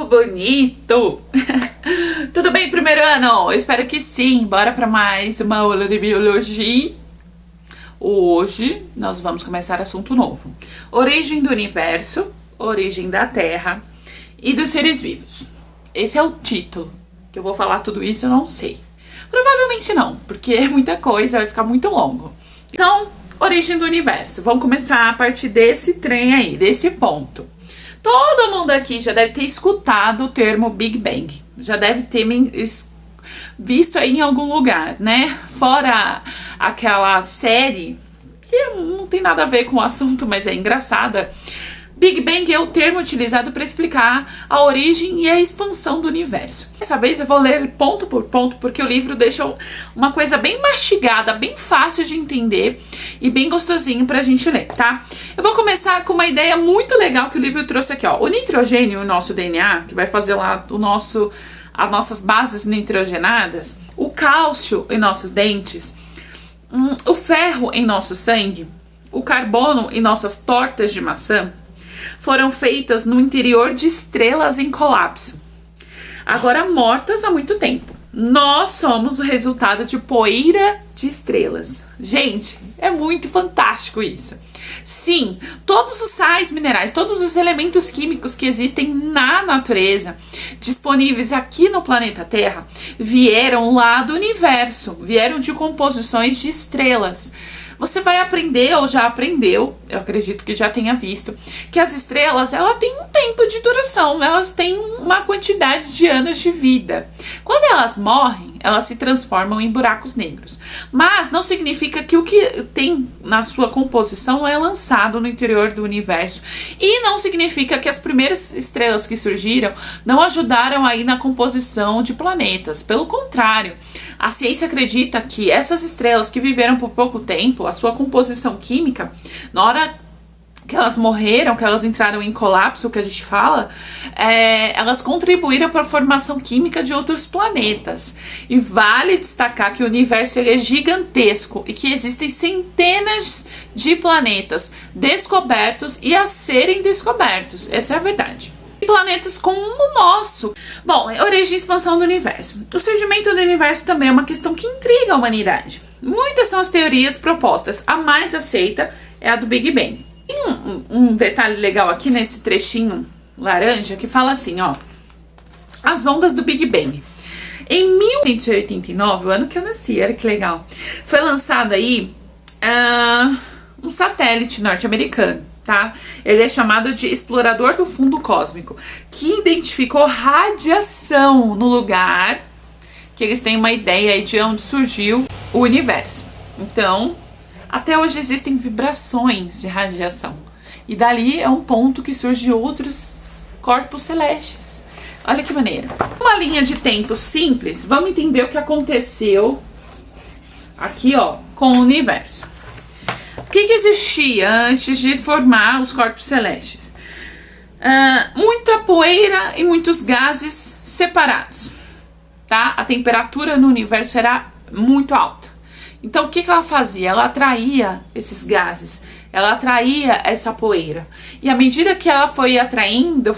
povo bonito! Tudo bem, primeiro ano? Eu espero que sim. Bora para mais uma aula de biologia. Hoje nós vamos começar assunto novo. Origem do universo, origem da Terra e dos seres vivos. Esse é o título. Que eu vou falar tudo isso, eu não sei. Provavelmente não, porque é muita coisa, vai ficar muito longo. Então, origem do universo. Vamos começar a partir desse trem aí, desse ponto. Todo mundo aqui já deve ter escutado o termo Big Bang. Já deve ter visto aí em algum lugar, né? Fora aquela série, que não tem nada a ver com o assunto, mas é engraçada. Big Bang é o termo utilizado para explicar a origem e a expansão do universo. Dessa vez eu vou ler ponto por ponto, porque o livro deixa uma coisa bem mastigada, bem fácil de entender e bem gostosinho pra gente ler, tá? Eu vou começar com uma ideia muito legal que o livro trouxe aqui, ó. O nitrogênio, o nosso DNA, que vai fazer lá as nossas bases nitrogenadas, o cálcio em nossos dentes, o ferro em nosso sangue, o carbono em nossas tortas de maçã, foram feitas no interior de estrelas em colapso, agora mortas há muito tempo. Nós somos o resultado de poeira de estrelas. Gente, é muito fantástico isso. Sim, todos os sais minerais, todos os elementos químicos que existem na natureza, disponíveis aqui no planeta Terra, vieram lá do universo, vieram de composições de estrelas. Você vai aprender, ou já aprendeu, eu acredito que já tenha visto, que as estrelas, elas têm um tempo de duração, elas têm uma quantidade de anos de vida. Quando elas morrem, elas se transformam em buracos negros. Mas não significa que o que tem na sua composição é lançado no interior do universo. E não significa que as primeiras estrelas que surgiram não ajudaram aí na composição de planetas. Pelo contrário, a ciência acredita que essas estrelas que viveram por pouco tempo, a sua composição química, na hora que elas morreram, que elas entraram em colapso, que a gente fala, elas contribuíram para a formação química de outros planetas. E vale destacar que o universo ele é gigantesco e que existem centenas de planetas descobertos e a serem descobertos. Essa é a verdade. Planetas como o nosso. Bom, origem e expansão do universo. O surgimento do universo também é uma questão que intriga a humanidade. Muitas são as teorias propostas. A mais aceita é a do Big Bang. Tem um detalhe legal aqui nesse trechinho laranja que fala assim, ó. As ondas do Big Bang. Em 1989, o ano que eu nasci, olha que legal, foi lançado aí um satélite norte-americano, tá? Ele é chamado de Explorador do Fundo Cósmico, que identificou radiação no lugar, que eles têm uma ideia aí de onde surgiu o universo. Então, até hoje existem vibrações de radiação. E dali é um ponto que surge outros corpos celestes. Olha que maneiro. Uma linha de tempo simples, vamos entender o que aconteceu aqui, ó, com o universo. O que existia antes de formar os corpos celestes? Muita poeira e muitos gases separados, tá? A temperatura no universo era muito alta. Então, o que ela fazia? Ela atraía esses gases, ela atraía essa poeira. E à medida que ela foi atraindo,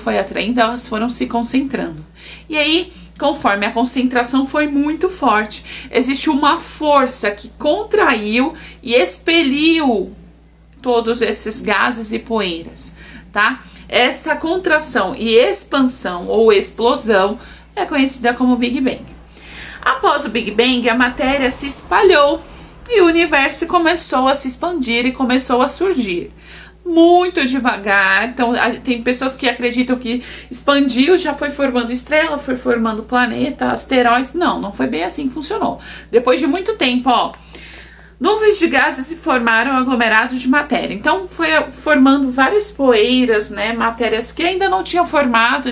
elas foram se concentrando. E aí, conforme a concentração foi muito forte, existe uma força que contraiu e expeliu todos esses gases e poeiras, tá? Essa contração e expansão ou explosão é conhecida como Big Bang. Após o Big Bang, a matéria se espalhou e o universo começou a se expandir e começou a surgir. Muito devagar, então tem pessoas que acreditam que expandiu, já foi formando estrela, foi formando planeta, asteroides. Não foi bem assim que funcionou. Depois de muito tempo, ó, nuvens de gases se formaram aglomerados de matéria. Então foi formando várias poeiras, né, matérias que ainda não tinham formato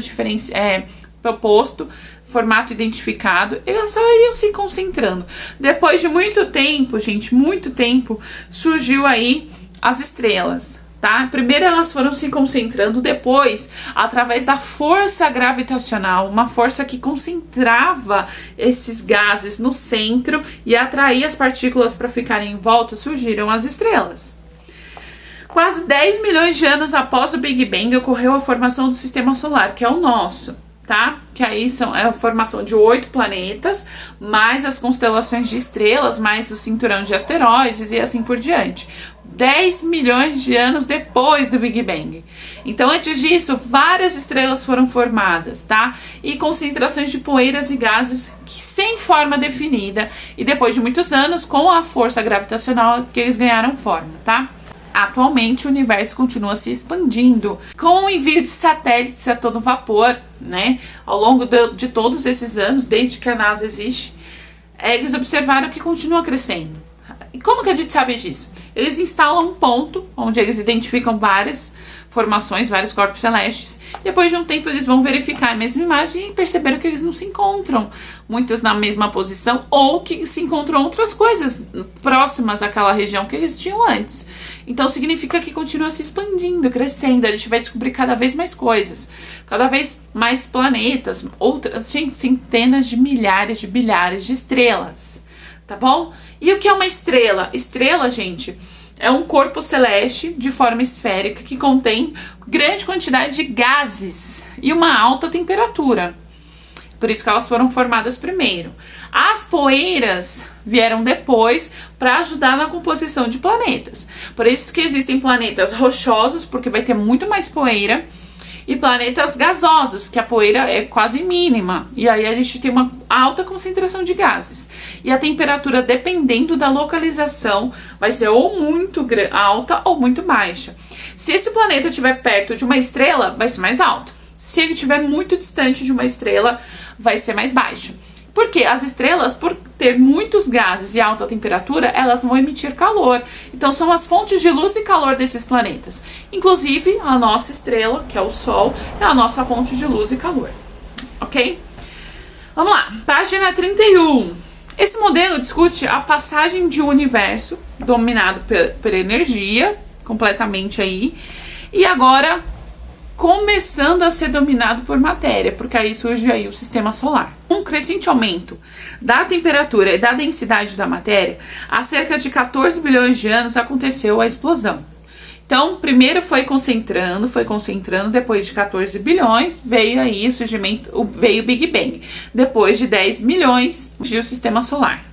proposto, formato identificado, elas só iam se concentrando. Depois de muito tempo, gente, muito tempo, surgiu aí as estrelas, tá? Primeiro elas foram se concentrando, depois, através da força gravitacional, uma força que concentrava esses gases no centro e atraía as partículas para ficarem em volta, surgiram as estrelas. Quase 10 milhões de anos após o Big Bang ocorreu a formação do Sistema Solar, que é o nosso. tá? Que aí é a formação de 8 planetas, mais as constelações de estrelas, mais o cinturão de asteroides e assim por diante. 10 milhões de anos depois do Big Bang. Então, antes disso, várias estrelas foram formadas, tá? E concentrações de poeiras e gases que sem forma definida. E depois de muitos anos, com a força gravitacional, que eles ganharam forma, tá? Atualmente, o universo continua se expandindo com o envio de satélites a todo vapor, né? Ao longo de todos esses anos, desde que a NASA existe, eles observaram que continua crescendo. E como que a gente sabe disso? Eles instalam um ponto onde eles identificam várias formações, vários corpos celestes. Depois de um tempo eles vão verificar a mesma imagem e perceberam que eles não se encontram muitas na mesma posição ou que se encontram outras coisas próximas àquela região que eles tinham antes. Então significa que continua se expandindo, crescendo. A gente vai descobrir cada vez mais coisas, cada vez mais planetas, outras centenas de milhares de bilhares de estrelas, tá bom? E o que é uma estrela? Estrela, gente, é um corpo celeste de forma esférica que contém grande quantidade de gases e uma alta temperatura. Por isso que elas foram formadas primeiro. As poeiras vieram depois para ajudar na composição de planetas. Por isso que existem planetas rochosos, porque vai ter muito mais poeira, e planetas gasosos, que a poeira é quase mínima. E aí a gente tem uma alta concentração de gases. E a temperatura, dependendo da localização, vai ser ou muito alta ou muito baixa. Se esse planeta estiver perto de uma estrela, vai ser mais alto. Se ele estiver muito distante de uma estrela, vai ser mais baixo. Porque as estrelas, por ter muitos gases e alta temperatura, elas vão emitir calor. Então são as fontes de luz e calor desses planetas. Inclusive a nossa estrela, que é o Sol, é a nossa fonte de luz e calor. Ok? Vamos lá, página 31. Esse modelo discute a passagem de um universo dominado por energia, completamente aí, e agora começando a ser dominado por matéria, porque aí surge aí o sistema solar. Um crescente aumento da temperatura e da densidade da matéria, há cerca de 14 bilhões de anos aconteceu a explosão. Então, primeiro foi concentrando, depois de 14 bilhões, veio aí o surgimento, veio o Big Bang. Depois de 10 milhões, surgiu o sistema solar.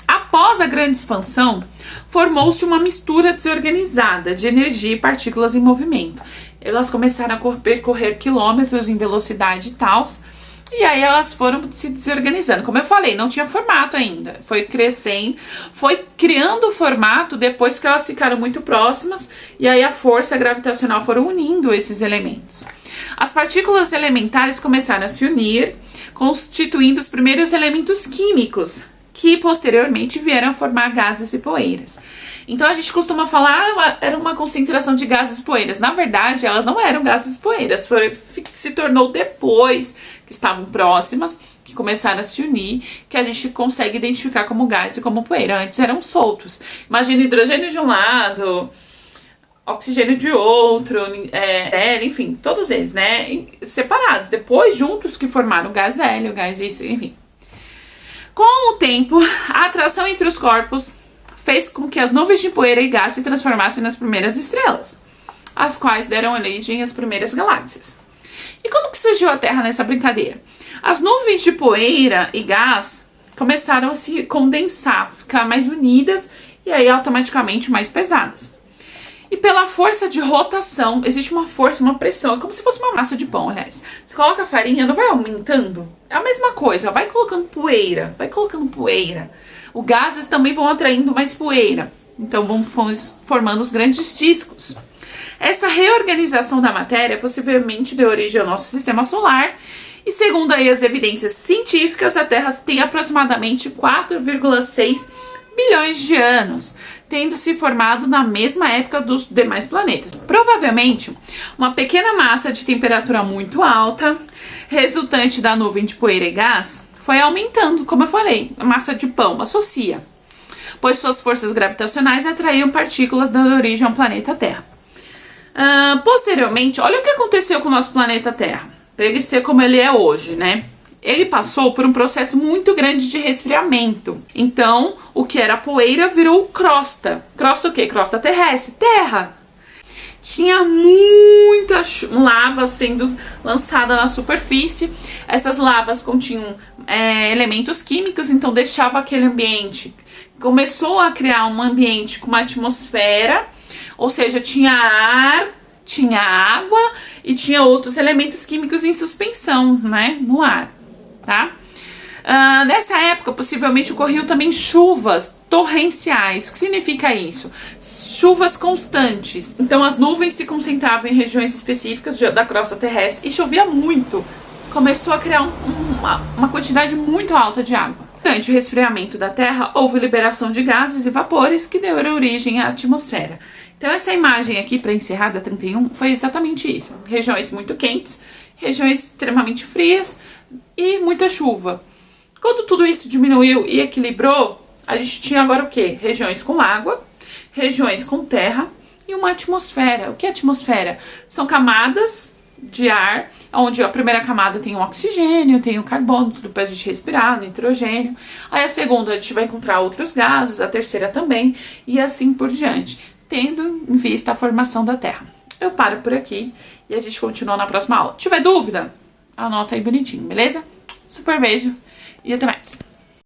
Após a grande expansão, formou-se uma mistura desorganizada de energia e partículas em movimento. Elas começaram a percorrer quilômetros em velocidade e tal, e aí elas foram se desorganizando. Como eu falei, não tinha formato ainda. Foi crescendo, foi criando o formato depois que elas ficaram muito próximas, e aí a força gravitacional foram unindo esses elementos. As partículas elementares começaram a se unir, constituindo os primeiros elementos químicos, que posteriormente vieram a formar gases e poeiras. Então a gente costuma falar, era uma concentração de gases e poeiras. Na verdade, elas não eram gases e poeiras, se tornou depois que estavam próximas, que começaram a se unir, que a gente consegue identificar como gás e como poeira. Antes eram soltos. Imagina hidrogênio de um lado, oxigênio de outro, enfim, todos eles, né, separados. Depois, juntos, que formaram o gás hélio, o gás isso, enfim. Com o tempo, a atração entre os corpos fez com que as nuvens de poeira e gás se transformassem nas primeiras estrelas, as quais deram origem às primeiras galáxias. E como que surgiu a Terra nessa brincadeira? As nuvens de poeira e gás começaram a se condensar, ficar mais unidas e aí automaticamente mais pesadas. E pela força de rotação, existe uma força, uma pressão, é como se fosse uma massa de pão, aliás. Você coloca a farinha, não vai aumentando? É a mesma coisa, vai colocando poeira, Os gases também vão atraindo mais poeira, então vão formando os grandes discos. Essa reorganização da matéria possivelmente deu origem ao nosso sistema solar, e segundo aí as evidências científicas, a Terra tem aproximadamente 4,6 bilhões de anos, tendo se formado na mesma época dos demais planetas. Provavelmente, uma pequena massa de temperatura muito alta, resultante da nuvem de poeira e gás, foi aumentando, como eu falei, a massa de pão associa, pois suas forças gravitacionais atraíam partículas dando origem ao planeta Terra. Posteriormente, olha o que aconteceu com o nosso planeta Terra, para ele ser como ele é hoje, né? Ele passou por um processo muito grande de resfriamento. Então, o que era poeira virou crosta. Crosta o quê? Crosta terrestre, terra. tinha muita lava sendo lançada na superfície. Essas lavas continham elementos químicos, então deixava aquele ambiente. Começou a criar um ambiente com uma atmosfera, ou seja, tinha ar, tinha água e tinha outros elementos químicos em suspensão, né, no ar, tá? Nessa época, possivelmente ocorriam também chuvas torrenciais. O que significa isso? Chuvas constantes. Então, as nuvens se concentravam em regiões específicas da crosta terrestre e chovia muito. Começou a criar uma quantidade muito alta de água. Durante o resfriamento da Terra, houve liberação de gases e vapores que deram origem à atmosfera. Então, essa imagem aqui, para encerrar da 31, foi exatamente isso. Regiões muito quentes, regiões extremamente frias e muita chuva. Quando tudo isso diminuiu e equilibrou, a gente tinha agora o quê? Regiões com água, regiões com terra e uma atmosfera. O que é atmosfera? São camadas de ar, onde a primeira camada tem o oxigênio, tem o carbono, tudo pra gente respirar, nitrogênio. Aí a segunda a gente vai encontrar outros gases, a terceira também, e assim por diante, tendo em vista a formação da Terra. Eu paro por aqui e a gente continua na próxima aula. Se tiver dúvida, anota aí bonitinho, beleza? Super beijo! E até mais!